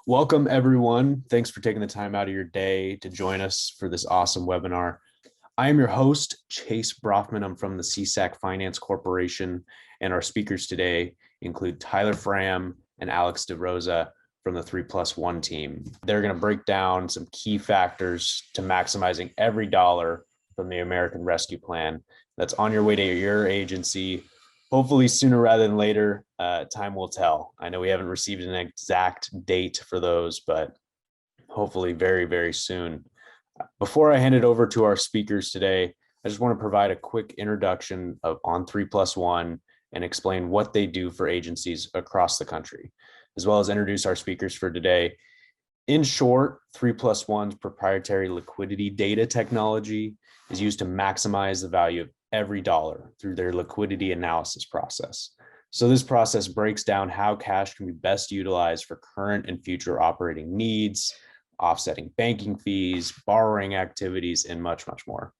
Welcome, everyone. Thanks for taking the time out of your day to join us for this awesome webinar. I am your host, Chase Brofman. I'm from the CSAC Finance Corporation, and our speakers today include Tyler Fram and Alex DeRosa from the Three+One team. They're going to break down some key factors to maximizing every dollar from the American Rescue Plan that's on your way to your agency. Hopefully sooner rather than later. Time will tell. I know we haven't received an exact date for those, but hopefully very, very soon. Before I hand it over to our speakers today, I just want to provide a quick introduction on Three+One and explain what they do for agencies across the country, as well as introduce our speakers for today. In short, Three+One's proprietary liquidity data technology is used to maximize the value of every dollar through their liquidity analysis process. So this process breaks down how cash can be best utilized for current and future operating needs, offsetting banking fees, borrowing activities, and much, much more.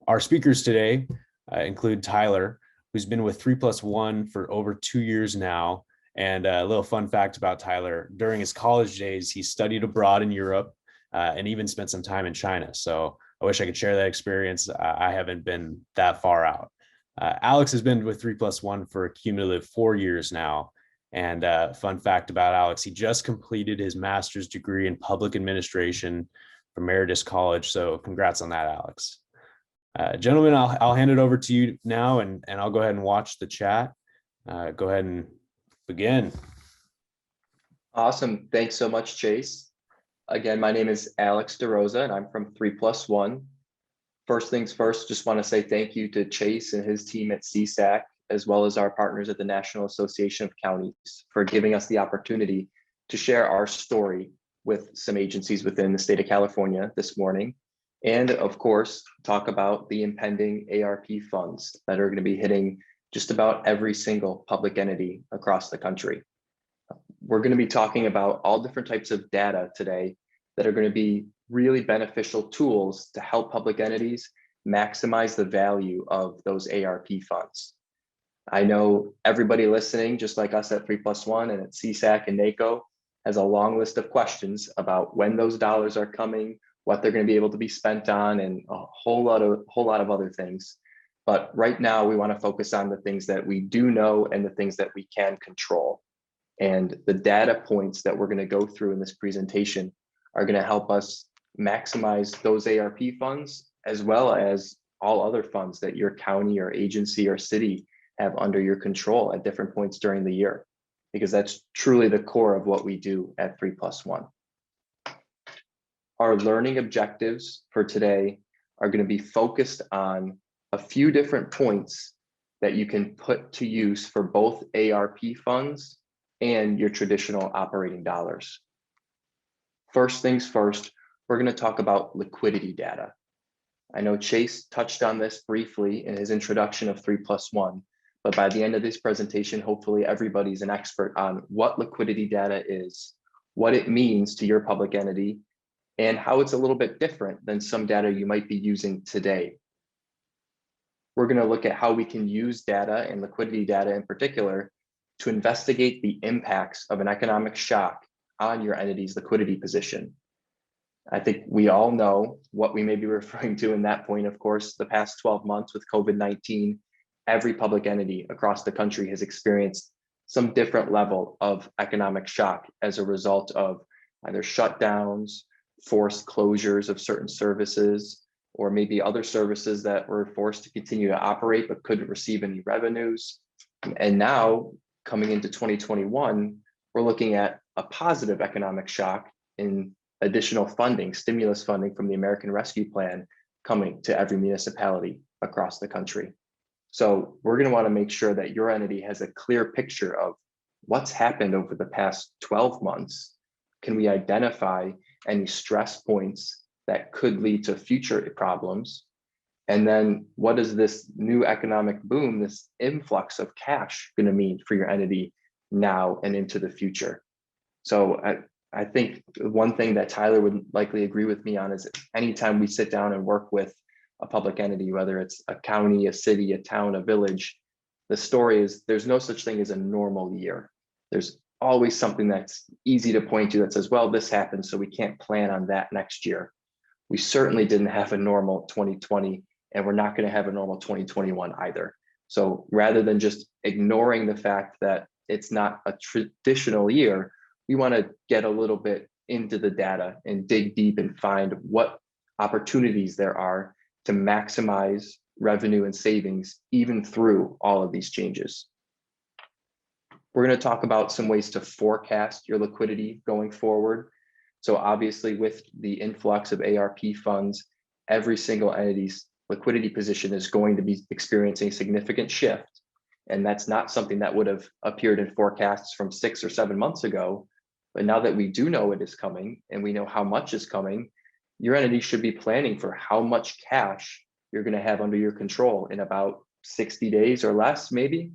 Our speakers today include Tyler, who's been with Three+One for over 2 years now. And a little fun fact about Tyler, during his college days, he studied abroad in Europe and even spent some time in China. So I wish I could share that experience. I haven't been that far out. Alex has been with Three+One for a cumulative 4 years now. And fun fact about Alex, he just completed his master's degree in public administration from Meritus College. So congrats on that, Alex. Gentlemen, I'll hand it over to you now, and I'll go ahead and watch the chat. Go ahead and begin. Awesome. Thanks so much, Chase. Again, my name is Alex DeRosa, and I'm from Three+One. First things first, just want to say thank you to Chase and his team at CSAC, as well as our partners at the National Association of Counties, for giving us the opportunity to share our story with some agencies within the state of California this morning. And of course, talk about the impending ARP funds that are going to be hitting just about every single public entity across the country. We're going to be talking about all different types of data today that are going to be really beneficial tools to help public entities maximize the value of those ARP funds. I know everybody listening, just like us at Three+One and at CSAC and NACO, has a long list of questions about when those dollars are coming, what they're going to be able to be spent on, and a whole lot of other things. But right now, we want to focus on the things that we do know and the things that we can control. And the data points that we're going to go through in this presentation are going to help us maximize those ARP funds, as well as all other funds that your county or agency or city have under your control at different points during the year, because that's truly the core of what we do at Three+One. Our learning objectives for today are going to be focused on a few different points that you can put to use for both ARP funds and your traditional operating dollars. First things first, we're going to talk about liquidity data. I know Chase touched on this briefly in his introduction of Three+One, but by the end of this presentation, hopefully everybody's an expert on what liquidity data is, what it means to your public entity, and how it's a little bit different than some data you might be using today. We're going to look at how we can use data, and liquidity data in particular, to investigate the impacts of an economic shock on your entity's liquidity position. I think we all know what we may be referring to in that point. Of course, the past 12 months with COVID-19, every public entity across the country has experienced some different level of economic shock as a result of either shutdowns, forced closures of certain services, or maybe other services that were forced to continue to operate but couldn't receive any revenues. And now, coming into 2021, we're looking at a positive economic shock in additional funding, stimulus funding from the American Rescue Plan coming to every municipality across the country. So we're going to want to make sure that your entity has a clear picture of what's happened over the past 12 months. Can we identify any stress points that could lead to future problems? And then what is this new economic boom, this influx of cash, going to mean for your entity now and into the future? So I think one thing that Tyler would likely agree with me on is anytime we sit down and work with a public entity, whether it's a county, a city, a town, a village, the story is there's no such thing as a normal year. There's always something that's easy to point to that says, well, this happened, so we can't plan on that next year. We certainly didn't have a normal 2020, and we're not going to have a normal 2021 either. So rather than just ignoring the fact that it's not a traditional year, we want to get a little bit into the data and dig deep and find what opportunities there are to maximize revenue and savings even through all of these changes. We're going to talk about some ways to forecast your liquidity going forward. So obviously with the influx of ARP funds, every single entity's liquidity position is going to be experiencing a significant shift. And that's not something that would have appeared in forecasts from 6 or 7 months ago. But now that we do know it is coming and we know how much is coming, your entity should be planning for how much cash you're going to have under your control in about 60 days or less, maybe.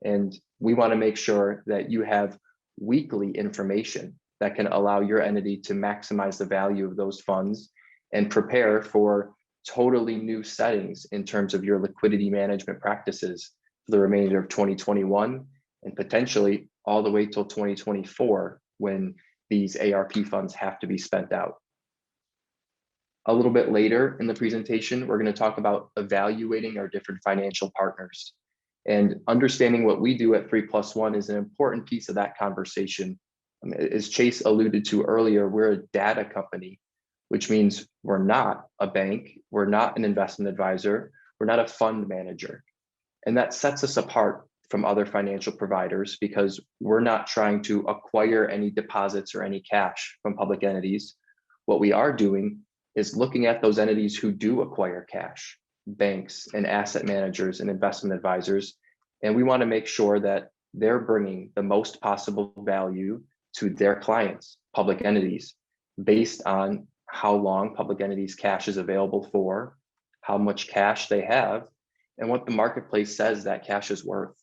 And we want to make sure that you have weekly information that can allow your entity to maximize the value of those funds and prepare for totally new settings in terms of your liquidity management practices for the remainder of 2021 and potentially all the way till 2024 when these ARP funds have to be spent out. A little bit later in the presentation, we're going to talk about evaluating our different financial partners. And understanding what we do at 3+One is an important piece of that conversation. As Chase alluded to earlier, we're a data company, which means we're not a bank, we're not an investment advisor, we're not a fund manager. And that sets us apart from other financial providers because we're not trying to acquire any deposits or any cash from public entities. What we are doing is looking at those entities who do acquire cash, banks and asset managers and investment advisors. And we want to make sure that they're bringing the most possible value to their clients, public entities, based on how long public entities cash is available for, how much cash they have, and what the marketplace says that cash is worth.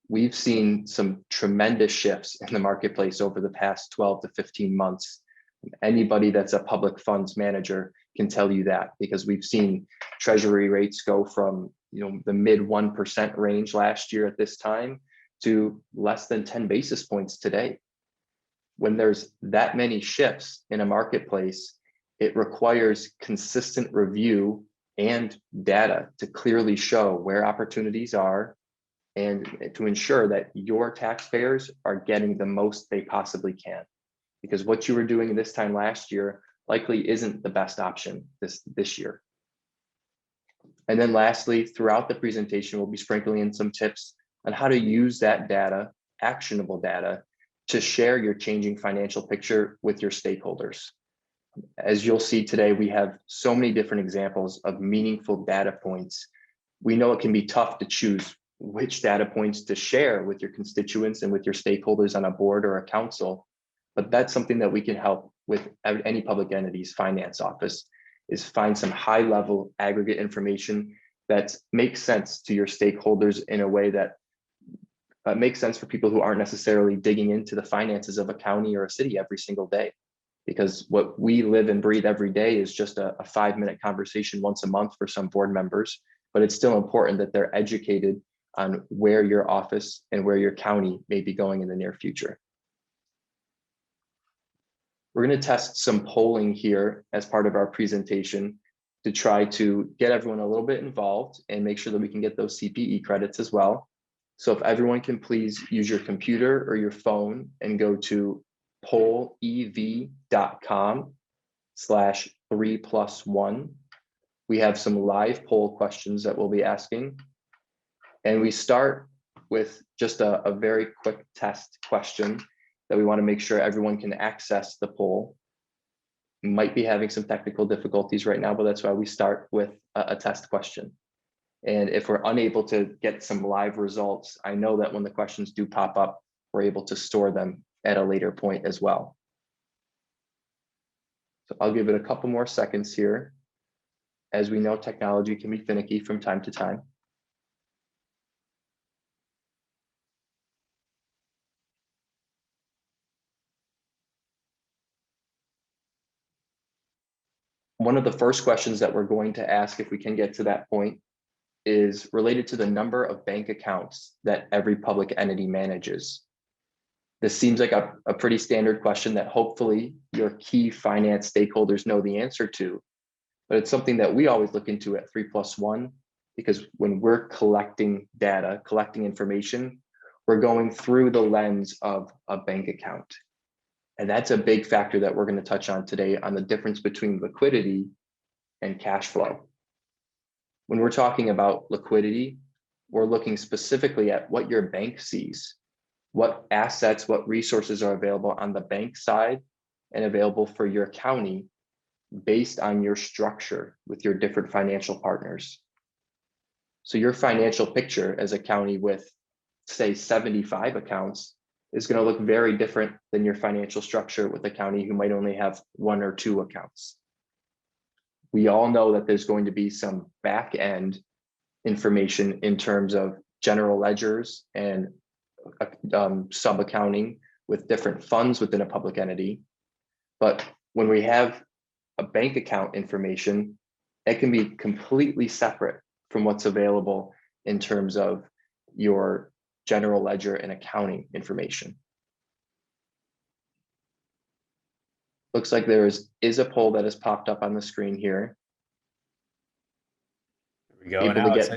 We've seen some tremendous shifts in the marketplace over the past 12 to 15 months. Anybody that's a public funds manager can tell you that because we've seen treasury rates go from the mid 1% range last year at this time to less than 10 basis points today. When there's that many shifts in a marketplace, it requires consistent review and data to clearly show where opportunities are and to ensure that your taxpayers are getting the most they possibly can. Because what you were doing this time last year likely isn't the best option this year. And then lastly, throughout the presentation, we'll be sprinkling in some tips on how to use that data, actionable data, to share your changing financial picture with your stakeholders. As you'll see today, we have so many different examples of meaningful data points. We know it can be tough to choose which data points to share with your constituents and with your stakeholders on a board or a council, but that's something that we can help with any public entity's finance office, is find some high level aggregate information that makes sense to your stakeholders in a way that makes sense for people who aren't necessarily digging into the finances of a county or a city every single day. Because what we live and breathe every day is just a 5-minute conversation once a month for some board members, but it's still important that they're educated on where your office and where your county may be going in the near future. We're going to test some polling here as part of our presentation to try to get everyone a little bit involved and make sure that we can get those CPE credits as well. So if everyone can please use your computer or your phone and go to pollev.com/3+1. We have some live poll questions that we'll be asking. And we start with just a very quick test question that we want to make sure everyone can access the poll. Might be having some technical difficulties right now, but that's why we start with a test question. And if we're unable to get some live results, I know that when the questions do pop up, we're able to store them at a later point as well. So I'll give it a couple more seconds here. As we know, technology can be finicky from time to time. One of the first questions that we're going to ask, if we can get to that point, is related to the number of bank accounts that every public entity manages. This seems like a pretty standard question that hopefully your key finance stakeholders know the answer to, but it's something that we always look into at 3+One, because when we're collecting data, collecting information, we're going through the lens of a bank account. And that's a big factor that we're going to touch on today on the difference between liquidity and cash flow. When we're talking about liquidity, we're looking specifically at what your bank sees, what assets, what resources are available on the bank side and available for your county based on your structure with your different financial partners. So your financial picture as a county with, say, 75 accounts is going to look very different than your financial structure with a county who might only have 1 or 2 accounts. We all know that there's going to be some back end information in terms of general ledgers and sub accounting with different funds within a public entity. But when we have a bank account information, it can be completely separate from what's available in terms of your general ledger and accounting information. Looks like there is a poll that has popped up on the screen here. There we go. And Alex,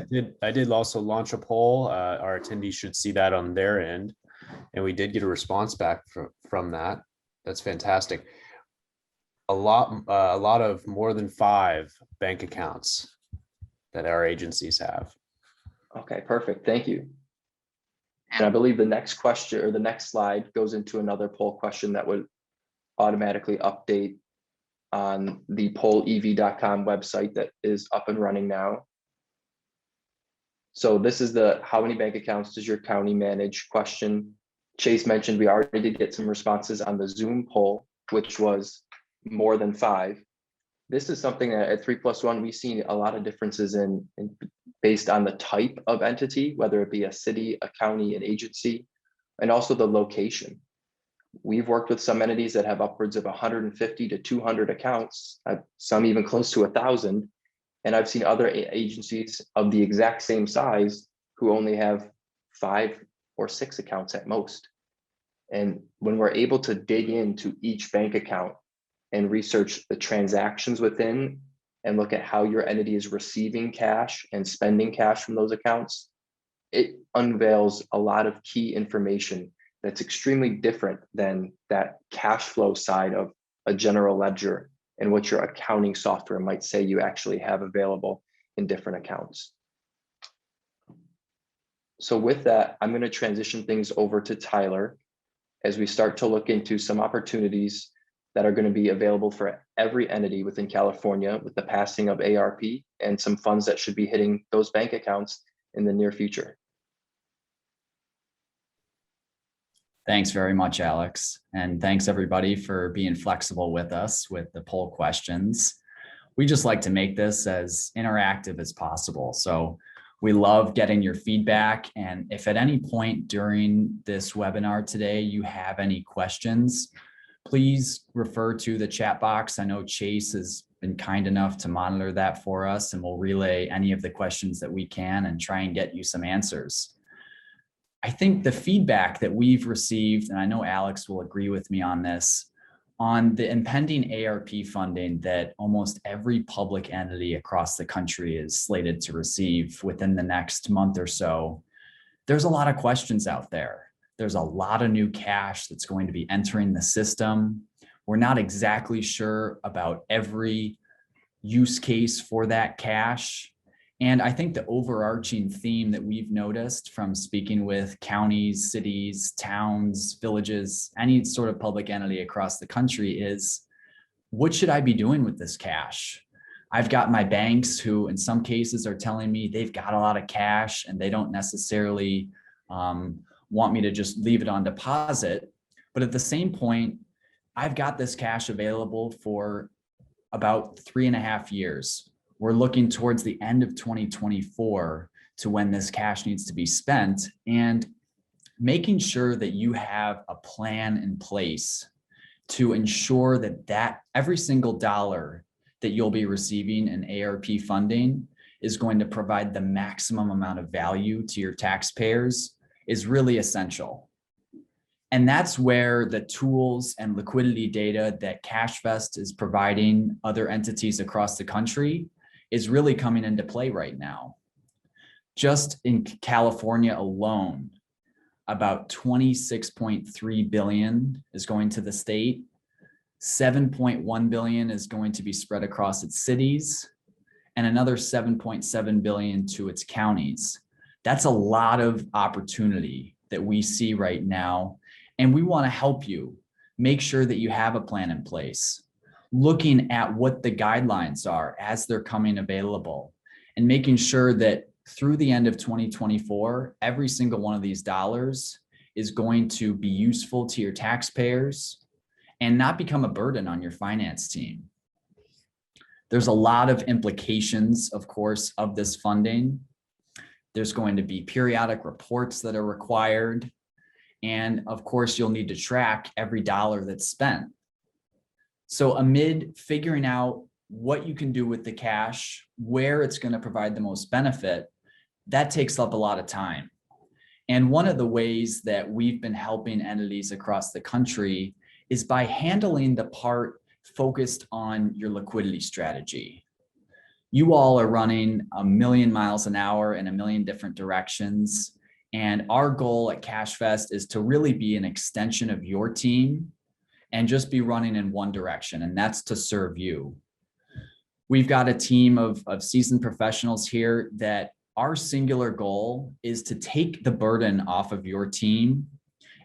I did also launch a poll. Our attendees should see that on their end, and we did get a response back from that. That's fantastic. A lot of more than 5 bank accounts that our agencies have. Okay, perfect. Thank you. And I believe the next question or the next slide goes into another poll question that would automatically update on the pollev.com website that is up and running now. So this is the how many bank accounts does your county manage question. Chase mentioned we already did get some responses on the Zoom poll, which was more than 5. This is something that at 3+One, we've seen a lot of differences in based on the type of entity, whether it be a city, a county, an agency, and also the location. We've worked with some entities that have upwards of 150 to 200 accounts, some even close to 1,000. And I've seen other agencies of the exact same size who only have 5 or 6 accounts at most. And when we're able to dig into each bank account and research the transactions within and look at how your entity is receiving cash and spending cash from those accounts, it unveils a lot of key information that's extremely different than that cash flow side of a general ledger and what your accounting software might say you actually have available in different accounts. So with that, I'm going to transition things over to Tyler as we start to look into some opportunities that are going to be available for every entity within California with the passing of ARP and some funds that should be hitting those bank accounts in the near future. Thanks very much, Alex. And thanks everybody for being flexible with us with the poll questions. We just like to make this as interactive as possible. So we love getting your feedback. And if at any point during this webinar today, you have any questions, please refer to the chat box. I know Chase has been kind enough to monitor that for us, and we'll relay any of the questions that we can and try and get you some answers. I think the feedback that we've received, and I know Alex will agree with me on this, on the impending ARP funding that almost every public entity across the country is slated to receive within the next month or so, there's a lot of questions out there. There's a lot of new cash that's going to be entering the system. We're not exactly sure about every use case for that cash. And I think the overarching theme that we've noticed from speaking with counties, cities, towns, villages, any sort of public entity across the country is, what should I be doing with this cash? I've got my banks who in some cases are telling me they've got a lot of cash and they don't necessarily want me to just leave it on deposit. But at the same point, I've got this cash available for about 3.5 years. We're looking towards the end of 2024 to when this cash needs to be spent, and making sure that you have a plan in place to ensure that every single dollar that you'll be receiving in ARP funding is going to provide the maximum amount of value to your taxpayers is really essential. And that's where the tools and liquidity data that CashVest is providing other entities across the country is really coming into play right now. Just in California alone, about 26.3 billion is going to the state. 7.1 billion is going to be spread across its cities, and another 7.7 billion to its counties. That's a lot of opportunity that we see right now. And we want to help you make sure that you have a plan in place, looking at what the guidelines are as they're coming available, and making sure that through the end of 2024, every single one of these dollars is going to be useful to your taxpayers and not become a burden on your finance team. There's a lot of implications, of course, of this funding. There's going to be periodic reports that are required. And of course, you'll need to track every dollar that's spent. So amid figuring out what you can do with the cash, where it's going to provide the most benefit, that takes up a lot of time. And one of the ways that we've been helping entities across the country is by handling the part focused on your liquidity strategy. You all are running 1,000,000 miles an hour in 1,000,000 different directions. And our goal at CashVest is to really be an extension of your team and just be running in one direction, and that's to serve you. We've got a team of seasoned professionals here that our singular goal is to take the burden off of your team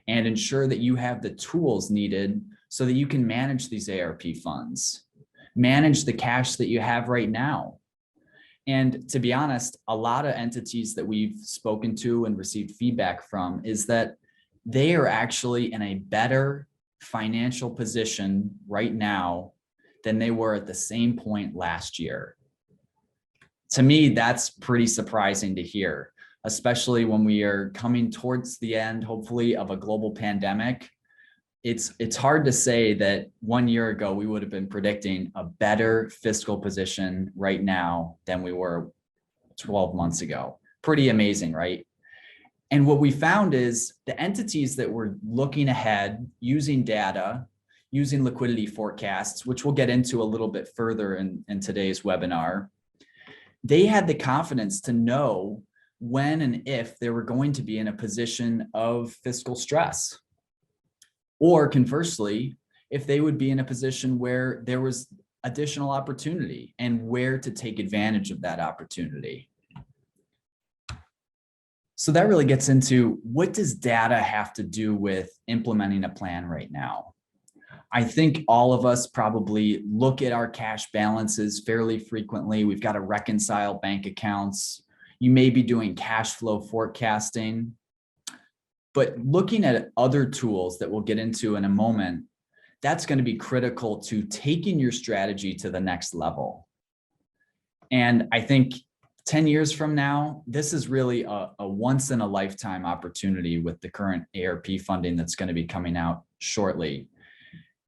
and ensure that you have the tools needed so that you can manage these ARP funds, manage the cash that you have right now. And to be honest, a lot of entities that we've spoken to and received feedback from is that they are actually in a better financial position right now than they were at the same point last year. To me, that's pretty surprising to hear, especially when we are coming towards the end, hopefully, of a global pandemic. It's hard to say that 1 year ago, we would have been predicting a better fiscal position right now than we were 12 months ago. Pretty amazing, right? And what we found is the entities that were looking ahead, using data, using liquidity forecasts, which we'll get into a little bit further in today's webinar, they had the confidence to know when and if they were going to be in a position of fiscal stress. Or conversely, if they would be in a position where there was additional opportunity and where to take advantage of that opportunity. So that really gets into, what does data have to do with implementing a plan right now? I think all of us probably look at our cash balances fairly frequently. We've got to reconcile bank accounts. You may be doing cash flow forecasting. But looking at other tools that we'll get into in a moment, that's going to be critical to taking your strategy to the next level. And I think 10 years from now, this is really a once in a lifetime opportunity with the current ARP funding that's going to be coming out shortly.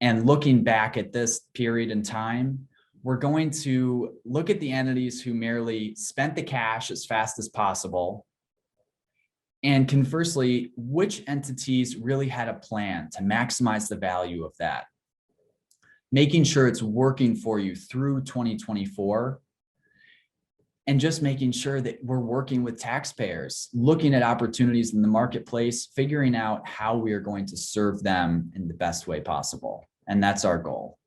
And looking back at this period in time, we're going to look at the entities who merely spent the cash as fast as possible. And conversely, which entities really had a plan to maximize the value of that, making sure it's working for you through 2024, and just making sure that we're working with taxpayers, looking at opportunities in the marketplace, figuring out how we are going to serve them in the best way possible. And that's our goal.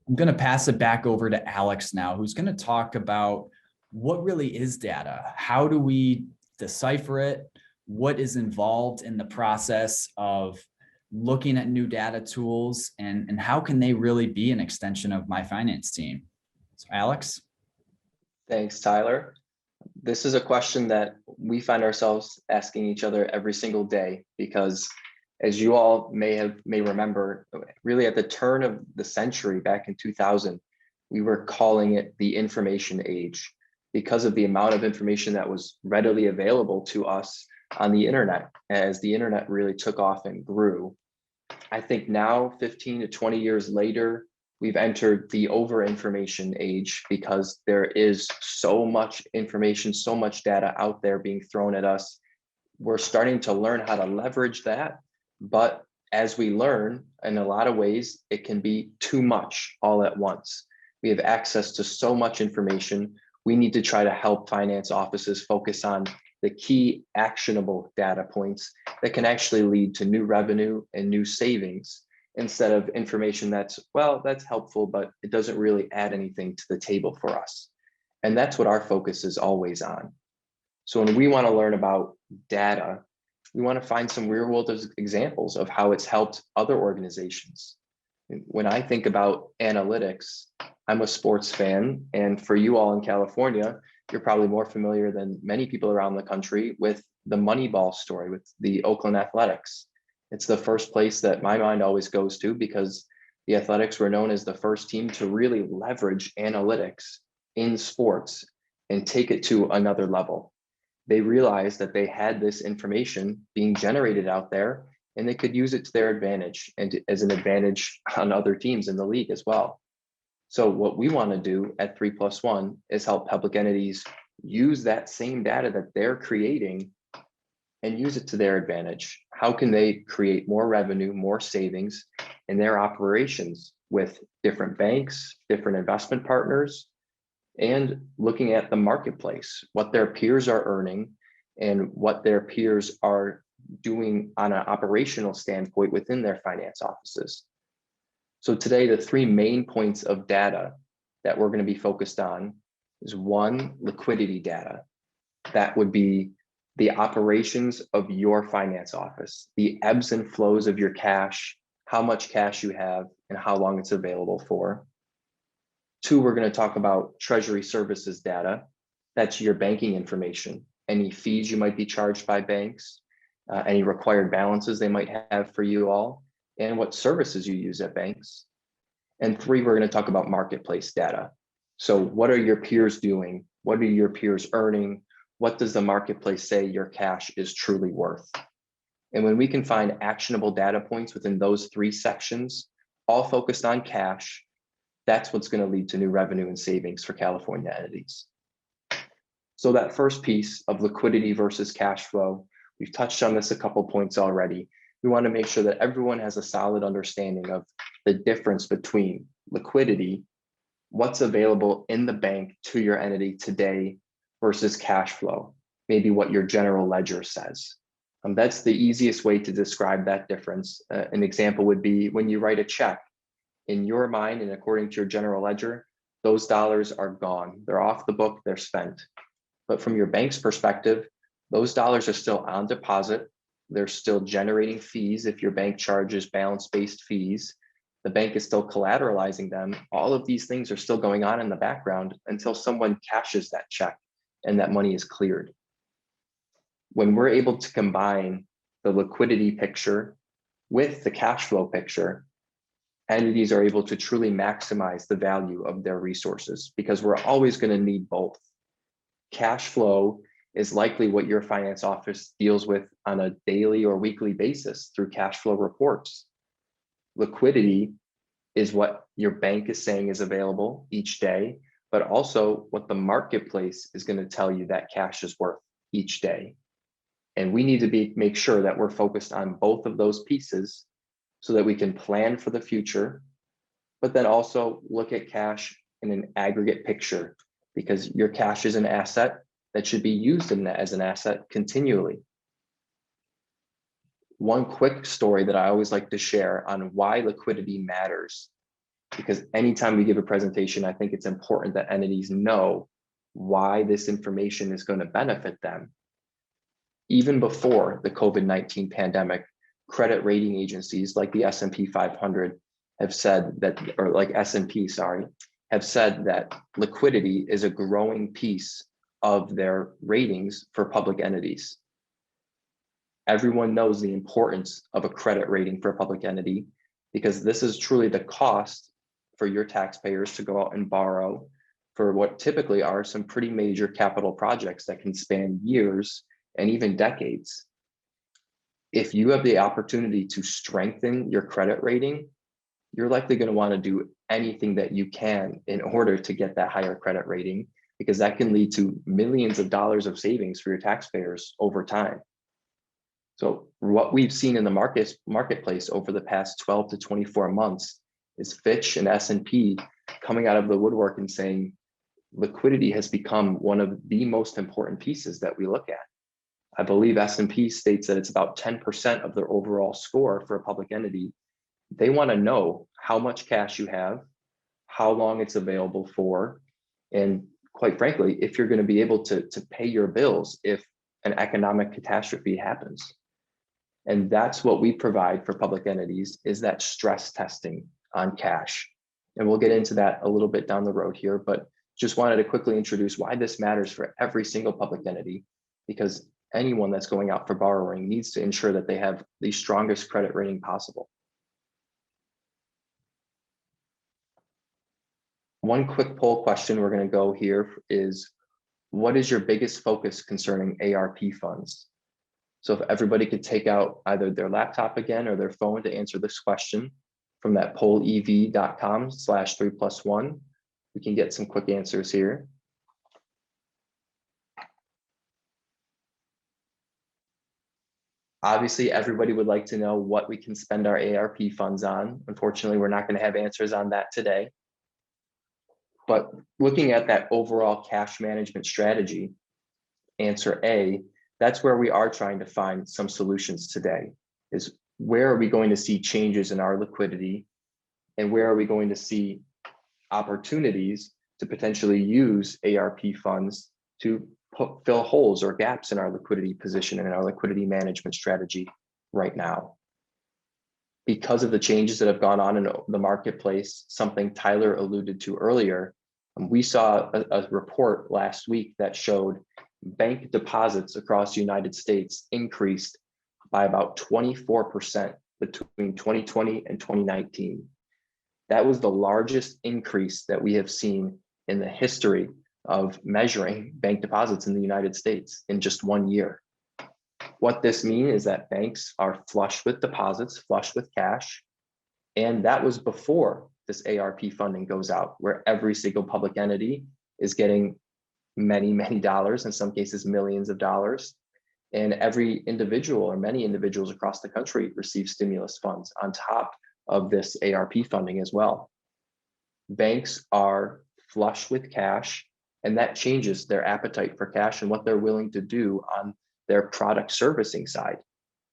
I'm going to pass it back over to Alex now, who's going to talk about what really is data? How do we decipher it? What is involved in the process of looking at new data tools, and how can they really be an extension of my finance team? So Alex? Thanks, Tyler. This is a question that we find ourselves asking each other every single day, because as you all may remember, really at the turn of the century back in 2000, we were calling it the information age, because of the amount of information that was readily available to us on the internet as the internet really took off and grew. I think now, 15 to 20 years later, we've entered the over-information age, because there is so much information, so much data out there being thrown at us we're starting to learn how to leverage that. But as we learn, in a lot of ways, it can be too much all at once. We have access to so much information. We need to try to help finance offices focus on the key actionable data points that can actually lead to new revenue and new savings, instead of information that's, well, that's helpful, but it doesn't really add anything to the table for us. And that's what our focus is always on. So when we want to learn about data, we want to find some real world examples of how it's helped other organizations. When I think about analytics, I'm a sports fan, and for you all in California, you're probably more familiar than many people around the country with the Moneyball story with the Oakland Athletics. It's the first place that my mind always goes to, because the Athletics were known as the first team to really leverage analytics in sports and take it to another level. They realized that they had this information being generated out there, and they could use it to their advantage and as an advantage on other teams in the league as well. So what we want to do at 3+One is help public entities use that same data that they're creating and use it to their advantage. How can they create more revenue, more savings in their operations with different banks, different investment partners, and looking at the marketplace, what their peers are earning and what their peers are doing on an operational standpoint within their finance offices. So today, the three main points of data that we're going to be focused on is one, liquidity data. That would be the operations of your finance office, the ebbs and flows of your cash, how much cash you have, and how long it's available for. Two, we're going to talk about treasury services data. That's your banking information, any fees you might be charged by banks, any required balances they might have for you all, and what services you use at banks. And three, we're going to talk about marketplace data. So what are your peers doing? What are your peers earning? What does the marketplace say your cash is truly worth? And when we can find actionable data points within those three sections, all focused on cash, that's what's going to lead to new revenue and savings for California entities. So that first piece of liquidity versus cash flow, we've touched on this a couple points already. We want to make sure that everyone has a solid understanding of the difference between liquidity, what's available in the bank to your entity today, versus cash flow, maybe what your general ledger says. That's the easiest way to describe that difference. An example would be when you write a check. In your mind and according to your general ledger, those dollars are gone. They're off the book, they're spent. But from your bank's perspective, those dollars are still on deposit. They're still generating fees if your bank charges balance-based fees. The bank is still collateralizing them. All of these things are still going on in the background until someone cashes that check and that money is cleared. When we're able to combine the liquidity picture with the cash flow picture, entities are able to truly maximize the value of their resources, because we're always going to need both. Cash flow is likely what your finance office deals with on a daily or weekly basis through cash flow reports. Liquidity is what your bank is saying is available each day, but also what the marketplace is going to tell you that cash is worth each day. And we need to make sure that we're focused on both of those pieces so that we can plan for the future, but then also look at cash in an aggregate picture, because your cash is an asset that should be used as an asset continually. One quick story that I always like to share on why liquidity matters, because anytime we give a presentation, I think it's important that entities know why this information is going to benefit them. Even before the COVID-19 pandemic, credit rating agencies like the S&P 500 have said that, or like S&P, sorry, have said that liquidity is a growing piece of their ratings for public entities. Everyone knows the importance of a credit rating for a public entity, because this is truly the cost for your taxpayers to go out and borrow for what typically are some pretty major capital projects that can span years and even decades. If you have the opportunity to strengthen your credit rating, you're likely going to want to do anything that you can in order to get that higher credit rating, because that can lead to millions of dollars of savings for your taxpayers over time. So what we've seen in the marketplace over the past 12 to 24 months is Fitch and S&P coming out of the woodwork and saying liquidity has become one of the most important pieces that we look at. I believe S&P states that it's about 10% of their overall score for a public entity. They want to know how much cash you have, how long it's available for, and quite frankly, if you're going to be able to pay your bills if an economic catastrophe happens. And that's what we provide for public entities, is that stress testing on cash. And we'll get into that a little bit down the road here, but just wanted to quickly introduce why this matters for every single public entity, because anyone that's going out for borrowing needs to ensure that they have the strongest credit rating possible. One quick poll question we're going to go here is, what is your biggest focus concerning ARP funds? So if everybody could take out either their laptop again or their phone to answer this question from that pollev.com/3+1, we can get some quick answers here. Obviously, everybody would like to know what we can spend our ARP funds on. Unfortunately, we're not going to have answers on that today. But looking at that overall cash management strategy, answer A, that's where we are trying to find some solutions today, is where are we going to see changes in our liquidity, and where are we going to see opportunities to potentially use ARP funds to fill holes or gaps in our liquidity position and in our liquidity management strategy right now. Because of the changes that have gone on in the marketplace, something Tyler alluded to earlier, we saw a report last week that showed bank deposits across the United States increased by about 24% between 2020 and 2019. That was the largest increase that we have seen in the history of measuring bank deposits in the United States in just 1 year. What this means is that banks are flush with deposits, flush with cash, and that was before this ARP funding goes out, where every single public entity is getting many, many dollars, in some cases millions of dollars, and every individual or many individuals across the country receive stimulus funds on top of this ARP funding as well. Banks are flush with cash, and that changes their appetite for cash and what they're willing to do on their product servicing side.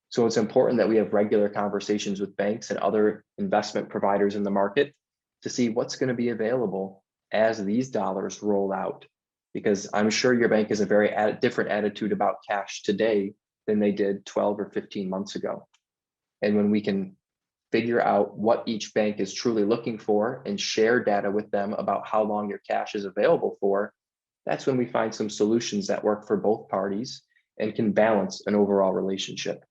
So it's important that we have regular conversations with banks and other investment providers in the market to see what's going to be available as these dollars roll out. Because I'm sure your bank has a very different attitude about cash today than they did 12 or 15 months ago. And when we can figure out what each bank is truly looking for and share data with them about how long your cash is available for, that's when we find some solutions that work for both parties and can balance an overall relationship.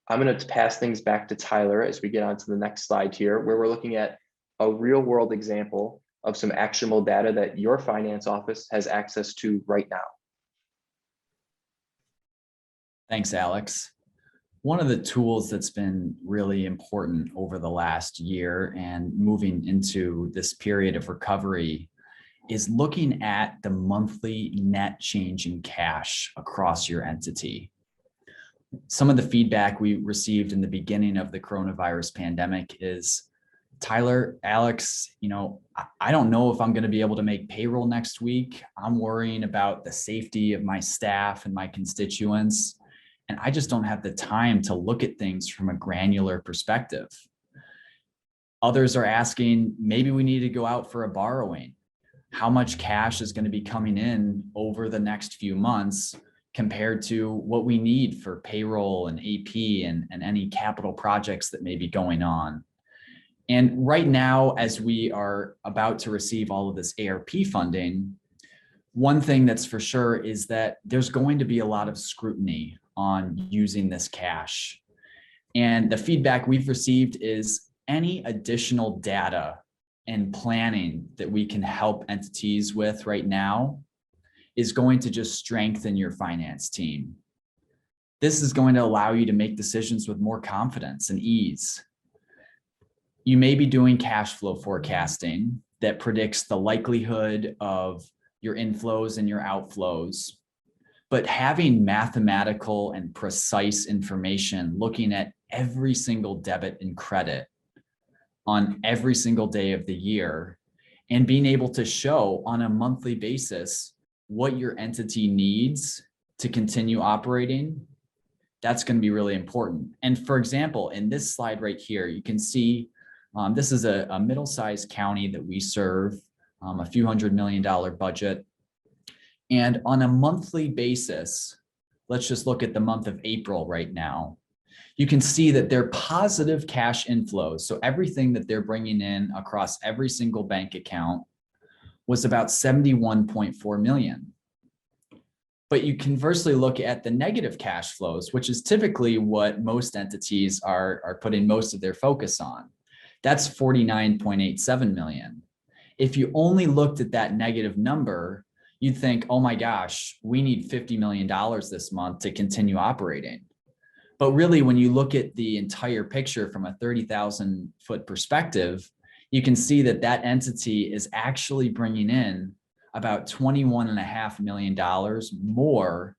I'm going to pass things back to Tyler as we get on to the next slide here, where we're looking at a real world example of some actionable data that your finance office has access to right now. Thanks, Alex. One of the tools that's been really important over the last year and moving into this period of recovery is looking at the monthly net change in cash across your entity. Some of the feedback we received in the beginning of the coronavirus pandemic is, Tyler, Alex, I don't know if I'm going to be able to make payroll next week. I'm worrying about the safety of my staff and my constituents. And I just don't have the time to look at things from a granular perspective. Others are asking, maybe we need to go out for a borrowing. How much cash is going to be coming in over the next few months compared to what we need for payroll and AP and any capital projects that may be going on? And right now, as we are about to receive all of this ARP funding, one thing that's for sure is that there's going to be a lot of scrutiny on using this cash. And the feedback we've received is any additional data and planning that we can help entities with right now is going to just strengthen your finance team. This is going to allow you to make decisions with more confidence and ease. You may be doing cash flow forecasting that predicts the likelihood of your inflows and your outflows. But having mathematical and precise information, looking at every single debit and credit on every single day of the year, and being able to show on a monthly basis what your entity needs to continue operating, that's going to be really important. And for example, in this slide right here, you can see this is a middle-sized county that we serve, a few $100 million budget. And on a monthly basis, let's just look at the month of April right now. You can see that they're positive cash inflows. So everything that they're bringing in across every single bank account was about 71.4 million. But you conversely look at the negative cash flows, which is typically what most entities are putting most of their focus on. That's 49.87 million. If you only looked at that negative number, you'd think, oh my gosh, we need $50 million this month to continue operating. But really, when you look at the entire picture from a 30,000 foot perspective, you can see that that entity is actually bringing in about $21.5 million more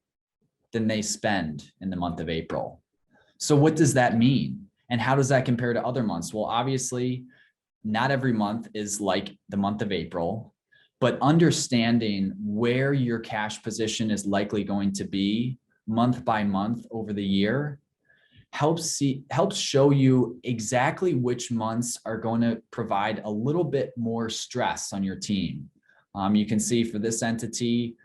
than they spend in the month of April. So what does that mean? And how does that compare to other months? Well, obviously, not every month is like the month of April, but understanding where your cash position is likely going to be month by month over the year helps show you exactly which months are going to provide a little bit more stress on your team. You can see for this entity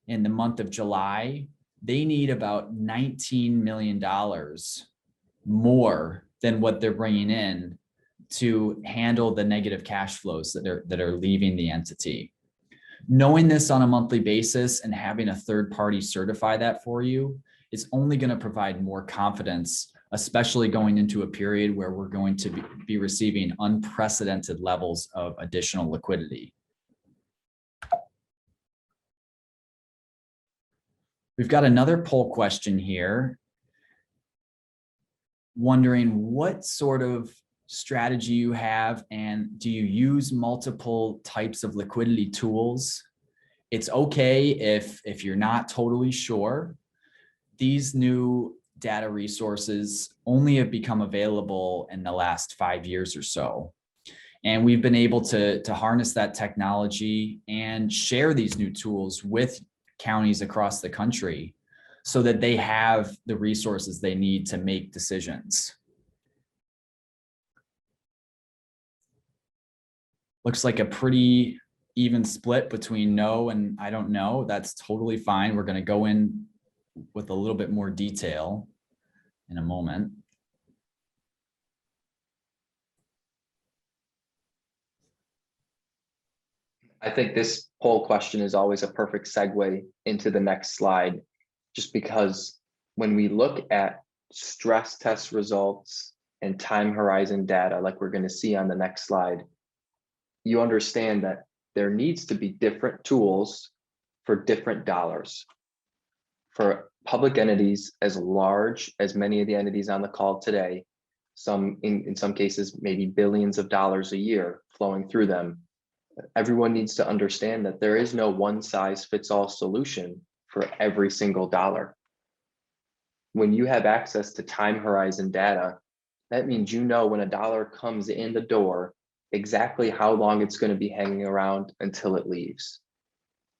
in the month of July, they need about $19 million more than what they're bringing in to handle the negative cash flows that are leaving the entity. Knowing this on a monthly basis and having a third party certify that for you is only going to provide more confidence, especially going into a period where we're going to be receiving unprecedented levels of additional liquidity. We've got another poll question here, wondering what sort of strategy you have and do you use multiple types of liquidity tools? It's okay if you're not totally sure. These new data resources only have become available in the last 5 years or so. And we've been able to harness that technology and share these new tools with counties across the country so that they have the resources they need to make decisions. Looks like a pretty even split between no and I don't know. That's totally fine. We're going to go in with a little bit more detail in a moment. I think this poll question is always a perfect segue into the next slide, just because when we look at stress test results and time horizon data, like we're going to see on the next slide, you understand that there needs to be different tools for different dollars. For public entities as large as many of the entities on the call today, in some cases, maybe billions of dollars a year flowing through them, everyone needs to understand that there is no one size fits all solution for every single dollar. When you have access to time horizon data, that means you know when a dollar comes in the door, exactly how long it's going to be hanging around until it leaves.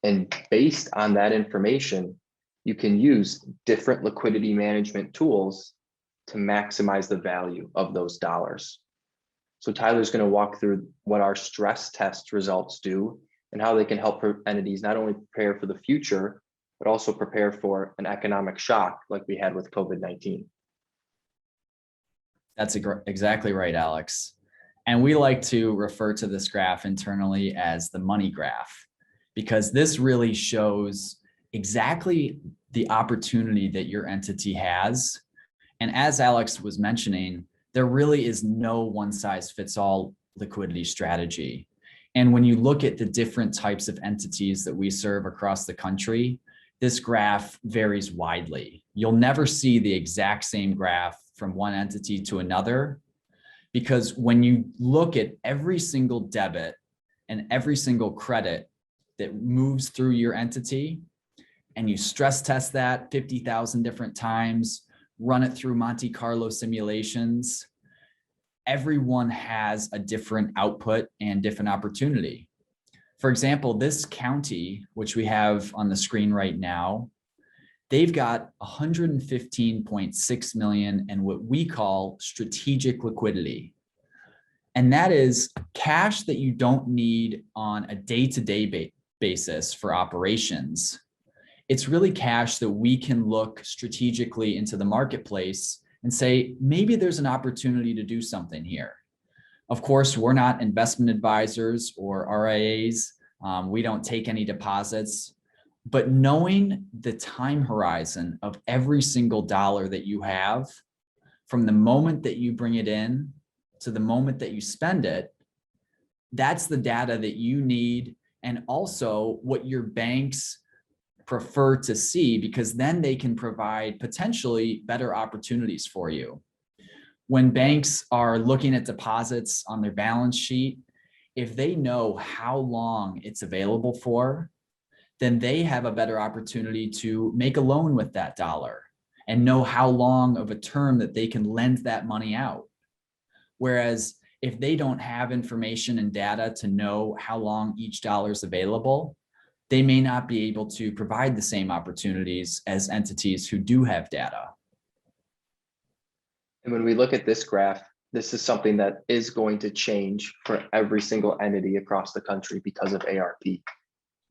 And based on that information, you can use different liquidity management tools to maximize the value of those dollars. So Tyler's going to walk through what our stress test results do and how they can help entities not only prepare for the future, but also prepare for an economic shock like we had with COVID-19. That's exactly right, Alex. And we like to refer to this graph internally as the money graph, because this really shows exactly the opportunity that your entity has. And as Alex was mentioning, there really is no one size fits all liquidity strategy. And when you look at the different types of entities that we serve across the country, this graph varies widely. You'll never see the exact same graph from one entity to another, because when you look at every single debit and every single credit that moves through your entity, and you stress test that 50,000 different times, run it through Monte Carlo simulations, everyone has a different output and different opportunity. For example, this county, which we have on the screen right now, they've got 115.6 million in what we call strategic liquidity. And that is cash that you don't need on a day-to-day basis for operations. It's really cash that we can look strategically into the marketplace and say, maybe there's an opportunity to do something here. Of course, we're not investment advisors or RIAs. We don't take any deposits, but knowing the time horizon of every single dollar that you have from the moment that you bring it in to the moment that you spend it, that's the data that you need, and also what your banks prefer to see, because then they can provide potentially better opportunities for you. When banks are looking at deposits on their balance sheet, if they know how long it's available for, then they have a better opportunity to make a loan with that dollar and know how long of a term that they can lend that money out. Whereas if they don't have information and data to know how long each dollar is available, they may not be able to provide the same opportunities as entities who do have data. And when we look at this graph, this is something that is going to change for every single entity across the country because of ARP. I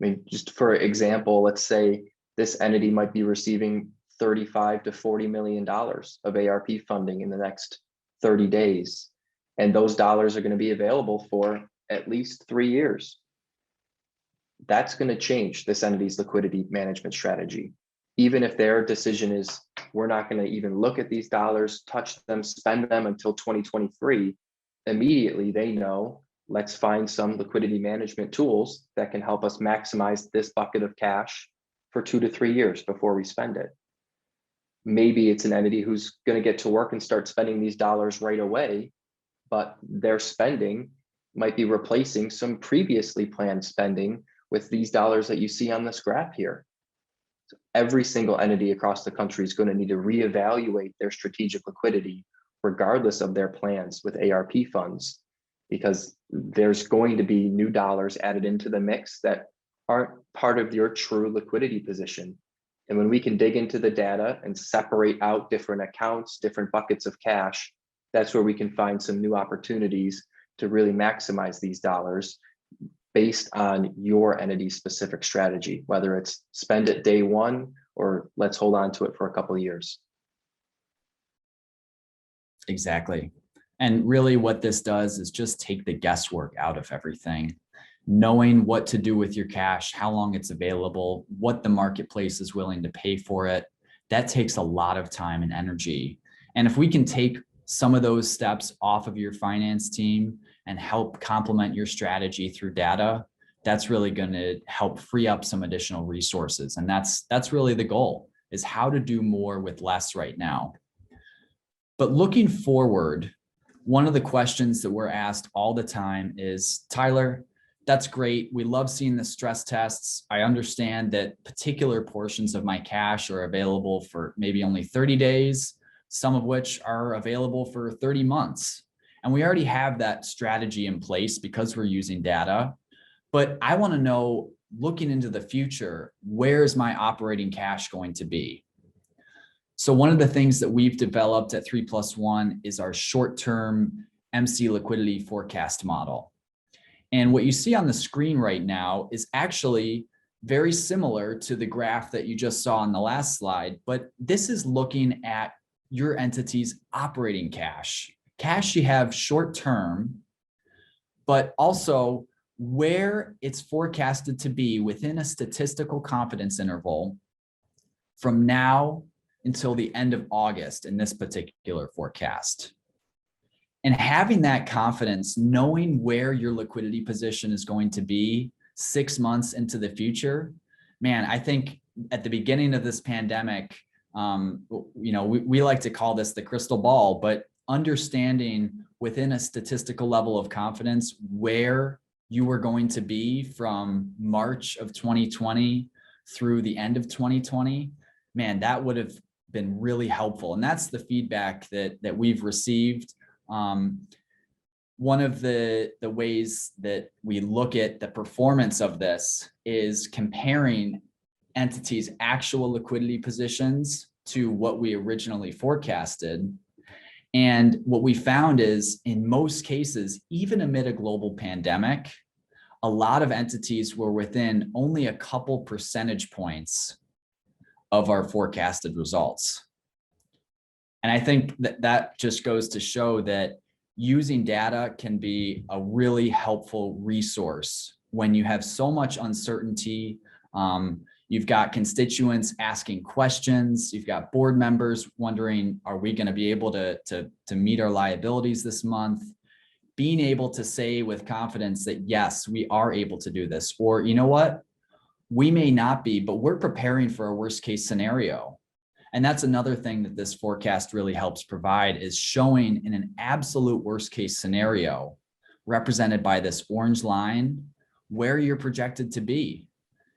mean, just for example, let's say this entity might be receiving $35 to $40 million of ARP funding in the next 30 days. And those dollars are going to be available for at least 3 years. That's going to change this entity's liquidity management strategy. Even if their decision is, we're not going to even look at these dollars, touch them, spend them until 2023, immediately they know, let's find some liquidity management tools that can help us maximize this bucket of cash for 2 to 3 years before we spend it. Maybe it's an entity who's going to get to work and start spending these dollars right away, but their spending might be replacing some previously planned spending with these dollars that you see on this graph here. So every single entity across the country is going to need to reevaluate their strategic liquidity, regardless of their plans with ARP funds, because there's going to be new dollars added into the mix that aren't part of your true liquidity position. And when we can dig into the data and separate out different accounts, different buckets of cash, that's where we can find some new opportunities to really maximize these dollars based on your entity's specific strategy, whether it's spend it day one or let's hold on to it for a couple of years. Exactly. And really what this does is just take the guesswork out of everything. Knowing what to do with your cash, how long it's available, what the marketplace is willing to pay for it, that takes a lot of time and energy. And if we can take some of those steps off of your finance team and help complement your strategy through data, that's really going to help free up some additional resources. And that's really the goal, is how to do more with less right now. But looking forward, one of the questions that we're asked all the time is, Tyler, that's great. We love seeing the stress tests. I understand that particular portions of my cash are available for maybe only 30 days, some of which are available for 30 months. And we already have that strategy in place because we're using data. But I want to know, looking into the future, where's my operating cash going to be? So one of the things that we've developed at 3+One is our short-term MC liquidity forecast model. And what you see on the screen right now is actually very similar to the graph that you just saw on the last slide, but this is looking at your entity's operating cash you have short-term, but also where it's forecasted to be within a statistical confidence interval from now until the end of August in this particular forecast. And having that confidence, knowing where your liquidity position is going to be 6 months into the future, man, I think at the beginning of this pandemic, we like to call this the crystal ball, but understanding within a statistical level of confidence where you were going to be from March of 2020 through the end of 2020, man, that would have been really helpful. And that's the feedback that we've received. One of the ways that we look at the performance of this is comparing entities' actual liquidity positions to what we originally forecasted. And what we found is, in most cases, even amid a global pandemic, a lot of entities were within only a couple percentage points of our forecasted results. And I think that just goes to show that using data can be a really helpful resource when you have so much uncertainty. You've got constituents asking questions. You've got board members wondering, are we going to be able to meet our liabilities this month? Being able to say with confidence that, yes, we are able to do this, or you know what, we may not be, but we're preparing for a worst case scenario. And that's another thing that this forecast really helps provide, is showing in an absolute worst case scenario, represented by this orange line, where you're projected to be.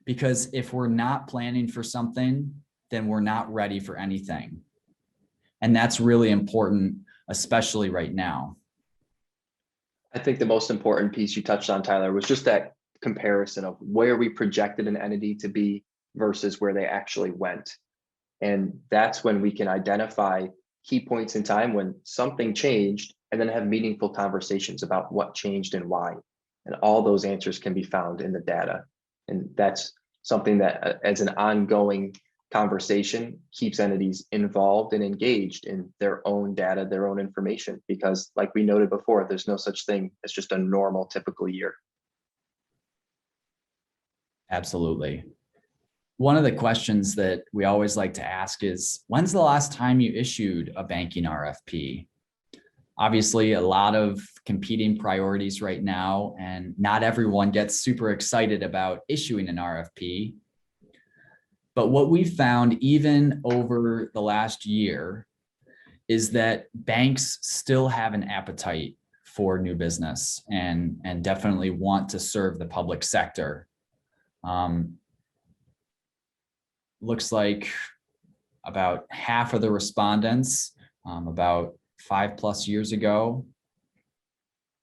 Because if we're not planning for something, then we're not ready for anything. And that's really important, especially right now. I think the most important piece you touched on, Tyler, was just that comparison of where we projected an entity to be versus where they actually went. And that's when we can identify key points in time when something changed, and then have meaningful conversations about what changed and why. And all those answers can be found in the data. And that's something that, as an ongoing conversation, keeps entities involved and engaged in their own data, their own information, because like we noted before, there's no such thing as just a normal, typical year. Absolutely. One of the questions that we always like to ask is, when's the last time you issued a banking RFP? Obviously, a lot of competing priorities right now, and not everyone gets super excited about issuing an RFP. But what we found, even over the last year, is that banks still have an appetite for new business and definitely want to serve the public sector. Looks like about half of the respondents, about 5+ years ago.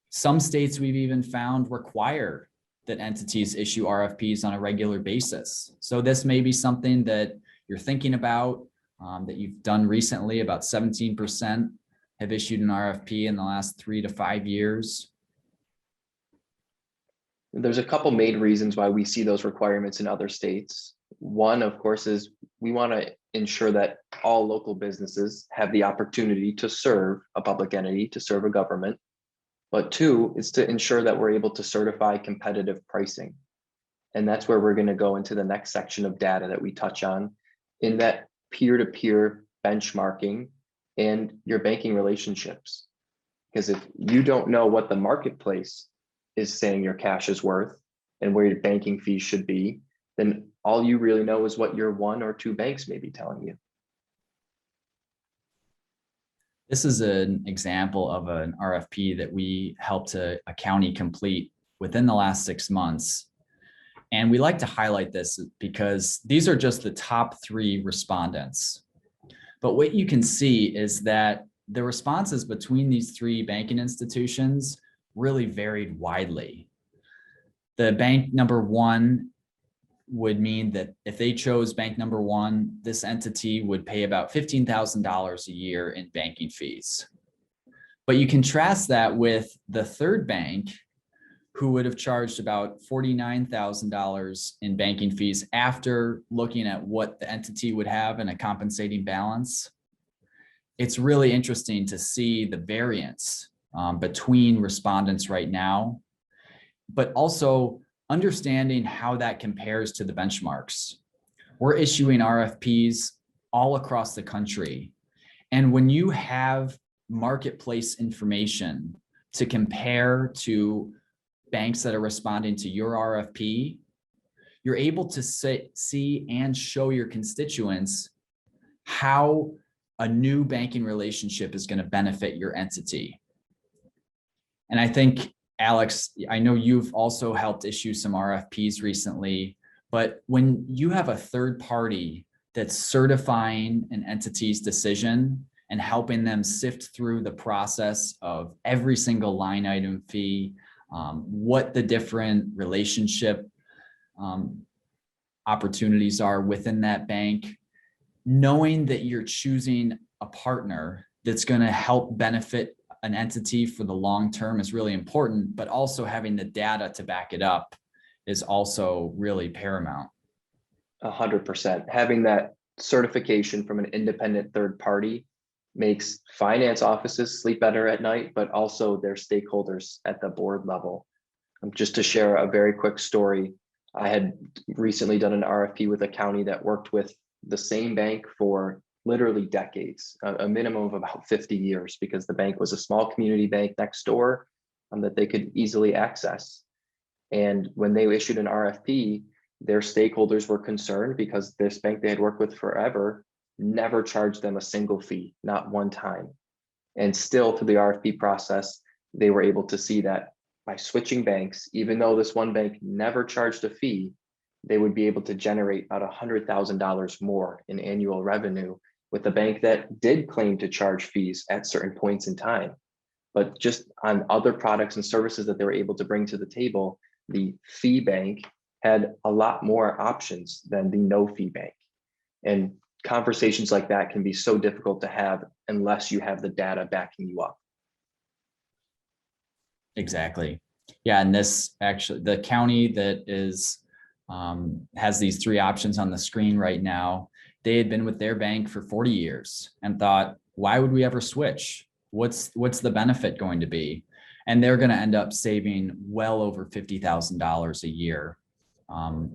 Some states we've even found require that entities issue RFPs on a regular basis. So this may be something that you're thinking about, that you've done recently. About 17% have issued an RFP in the last 3 to 5 years. There's a couple main reasons why we see those requirements in other states. One, of course, is we want to ensure that all local businesses have the opportunity to serve a public entity, to serve a government. But two, is to ensure that we're able to certify competitive pricing. And that's where we're going to go into the next section of data that we touch on, in that peer-to-peer benchmarking and your banking relationships. Because if you don't know what the marketplace is saying your cash is worth and where your banking fees should be, then all you really know is what your 1 or 2 banks may be telling you. This is an example of an RFP that we helped a county complete within the last 6 months. And we like to highlight this because these are just the top 3 respondents. But what you can see is that the responses between these 3 banking institutions really varied widely. The bank number 1 would mean that if they chose bank number 1, this entity would pay about $15,000 a year in banking fees. But you contrast that with the 3rd bank, who would have charged about $49,000 in banking fees after looking at what the entity would have in a compensating balance. It's really interesting to see the variance between respondents right now, but also understanding how that compares to the benchmarks. We're issuing RFPs all across the country. And when you have marketplace information to compare to banks that are responding to your RFP, you're able to see and show your constituents how a new banking relationship is going to benefit your entity. And I think, Alex, I know you've also helped issue some RFPs recently. But when you have a third party that's certifying an entity's decision and helping them sift through the process of every single line item fee, what the different relationship opportunities are within that bank, knowing that you're choosing a partner that's going to help benefit an entity for the long term is really important, but also having the data to back it up is also really paramount. 100%. Having that certification from an independent third party makes finance offices sleep better at night, but also their stakeholders at the board level. Just to share a very quick story, I had recently done an RFP with a county that worked with the same bank for literally decades, a minimum of about 50 years, because the bank was a small community bank next door that they could easily access. And when they issued an RFP, their stakeholders were concerned because this bank they had worked with forever never charged them a single fee, not one time. And still through the RFP process, they were able to see that by switching banks, even though this one bank never charged a fee, they would be able to generate about $100,000 more in annual revenue with a bank that did claim to charge fees at certain points in time. But just on other products and services that they were able to bring to the table, the fee bank had a lot more options than the no fee bank. And conversations like that can be so difficult to have unless you have the data backing you up. Exactly. Yeah, and this actually, the county that is has these three options on the screen right now, they had been with their bank for 40 years and thought, why would we ever switch? What's the benefit going to be? And they're going to end up saving well over $50,000 a year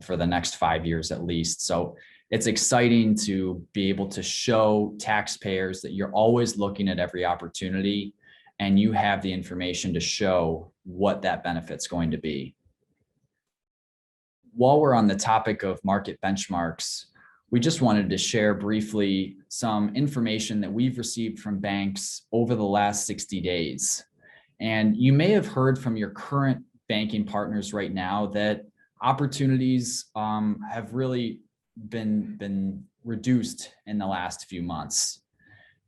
for the next 5 years at least. So it's exciting to be able to show taxpayers that you're always looking at every opportunity and you have the information to show what that benefit's going to be. While we're on the topic of market benchmarks, we just wanted to share briefly some information that we've received from banks over the last 60 days. And you may have heard from your current banking partners right now that opportunities have really been reduced in the last few months.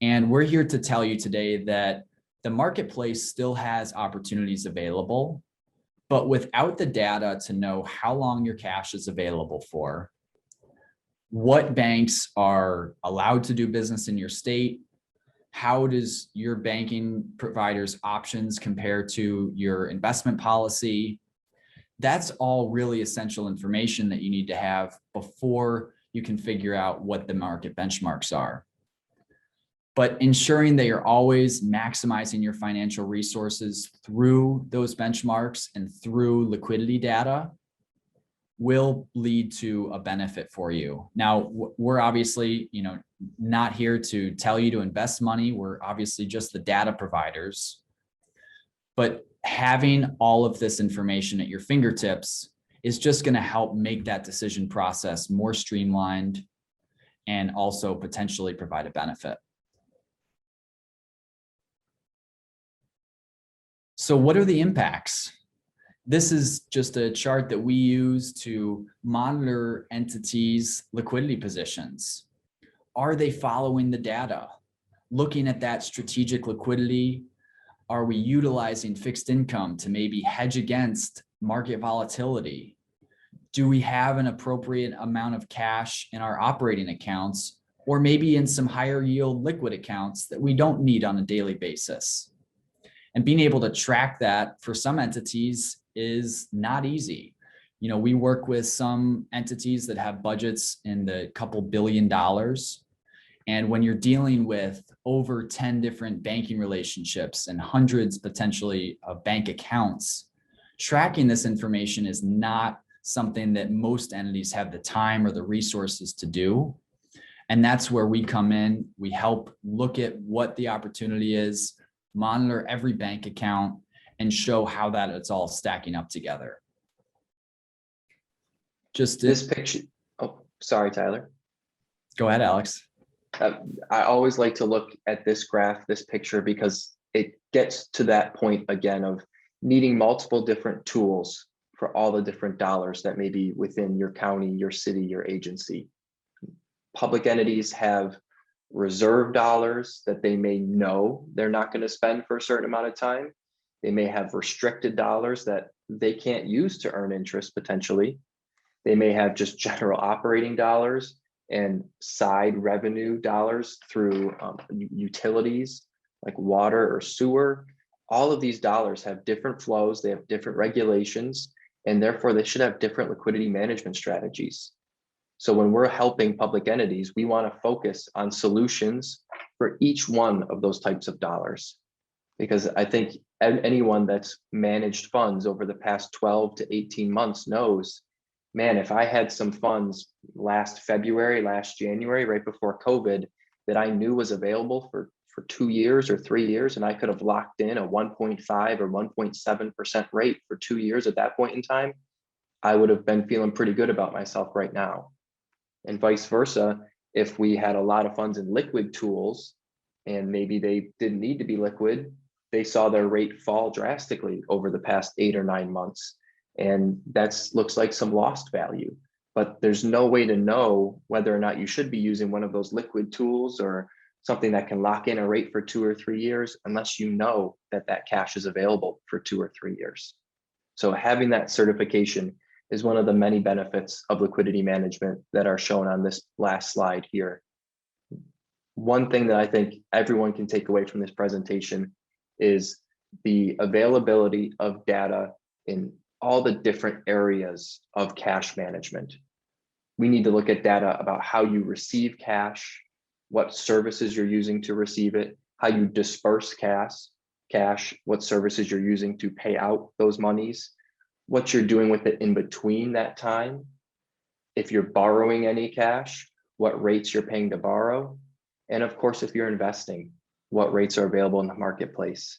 And we're here to tell you today that the marketplace still has opportunities available, but without the data to know how long your cash is available for, what banks are allowed to do business in your state, how does your banking provider's options compare to your investment policy, that's all really essential information that you need to have before you can figure out what the market benchmarks are. But ensuring that you're always maximizing your financial resources through those benchmarks and through liquidity data will lead to a benefit for you. Now, we're obviously, not here to tell you to invest money. We're obviously just the data providers. But having all of this information at your fingertips is just going to help make that decision process more streamlined and also potentially provide a benefit. So what are the impacts? This is just a chart that we use to monitor entities' liquidity positions. Are they following the data? Looking at that strategic liquidity, are we utilizing fixed income to maybe hedge against market volatility? Do we have an appropriate amount of cash in our operating accounts, or maybe in some higher yield liquid accounts that we don't need on a daily basis? And being able to track that for some entities is not easy. We work with some entities that have budgets in the couple $2 billion. And when you're dealing with over 10 different banking relationships and hundreds potentially of bank accounts, tracking this information is not something that most entities have the time or the resources to do. And that's where we come in. We help look at what the opportunity is, monitor every bank account, and show how that it's all stacking up together. Just this picture. Oh, sorry, Tyler. Go ahead, Alex. I always like to look at this graph, this picture, because it gets to that point again of needing multiple different tools for all the different dollars that may be within your county, your city, your agency. Public entities have reserve dollars that they may know they're not going to spend for a certain amount of time. They may have restricted dollars that they can't use to earn interest potentially. They may have just general operating dollars and side revenue dollars through utilities like water or sewer. All of these dollars have different flows, they have different regulations, and therefore they should have different liquidity management strategies. So when we're helping public entities, we want to focus on solutions for each one of those types of dollars. Because I think anyone that's managed funds over the past 12 to 18 months knows, man, if I had some funds last February, last January, right before COVID, that I knew was available for 2 years or 3 years, and I could have locked in a 1.5 or 1.7% rate for 2 years at that point in time, I would have been feeling pretty good about myself right now. And vice versa, if we had a lot of funds in liquid tools and maybe they didn't need to be liquid, they saw their rate fall drastically over the past 8 or 9 months. And that looks like some lost value. But there's no way to know whether or not you should be using one of those liquid tools or something that can lock in a rate for 2 or 3 years unless you know that that cash is available for 2 or 3 years. So having that certification is one of the many benefits of liquidity management that are shown on this last slide here. One thing that I think everyone can take away from this presentation is the availability of data in all the different areas of cash management. We need to look at data about how you receive cash, what services you're using to receive it, how you disperse cash, what services you're using to pay out those monies, what you're doing with it in between that time. If you're borrowing any cash, what rates you're paying to borrow. And of course, if you're investing, what rates are available in the marketplace.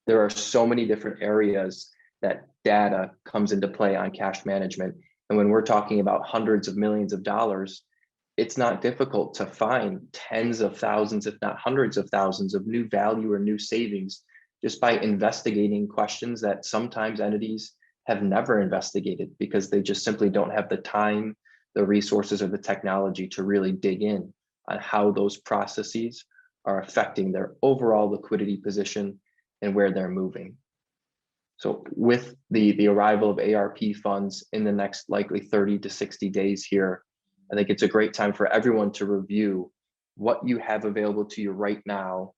There are so many different areas that data comes into play on cash management. And when we're talking about hundreds of millions of dollars, it's not difficult to find tens of thousands, if not hundreds of thousands of new value or new savings just by investigating questions that sometimes entities have never investigated because they just simply don't have the time, the resources, or the technology to really dig in on how those processes are affecting their overall liquidity position and where they're moving. So with the arrival of ARP funds in the next likely 30 to 60 days here, I think it's a great time for everyone to review what you have available to you right now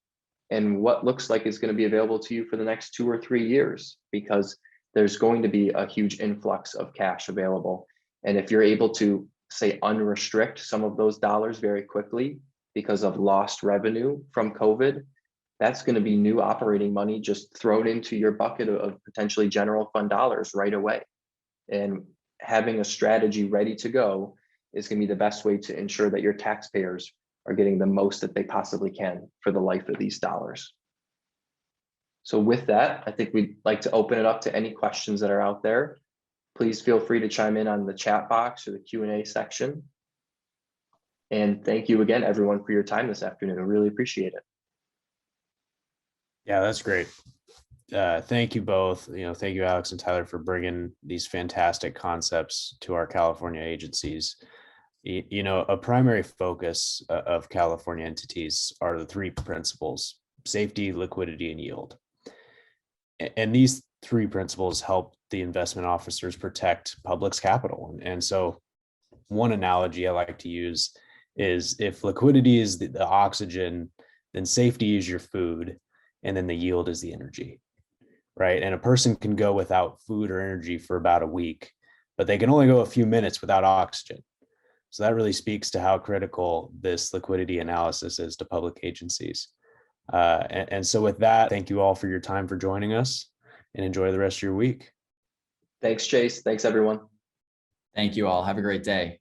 and what looks like is going to be available to you for the next 2 or 3 years, because there's going to be a huge influx of cash available. And if you're able to, say, unrestrict some of those dollars very quickly because of lost revenue from COVID, that's going to be new operating money just thrown into your bucket of potentially general fund dollars right away. And having a strategy ready to go is going to be the best way to ensure that your taxpayers are getting the most that they possibly can for the life of these dollars. So with that, I think we'd like to open it up to any questions that are out there. Please feel free to chime in on the chat box or the Q&A section. And thank you again, everyone, for your time this afternoon. I really appreciate it. Yeah, that's great. Thank you both. Thank you, Alex and Tyler, for bringing these fantastic concepts to our California agencies. A primary focus of California entities are the 3 principles: safety, liquidity, and yield. And these 3 principles help the investment officers protect public's capital. And so one analogy I like to use is if liquidity is the oxygen, then safety is your food, and then the yield is the energy, right? And a person can go without food or energy for about a week, but they can only go a few minutes without oxygen. So that really speaks to how critical this liquidity analysis is to public agencies. And so with that, thank you all for your time for joining us, and enjoy the rest of your week. Thanks, Chase. Thanks, everyone. Thank you all. Have a great day.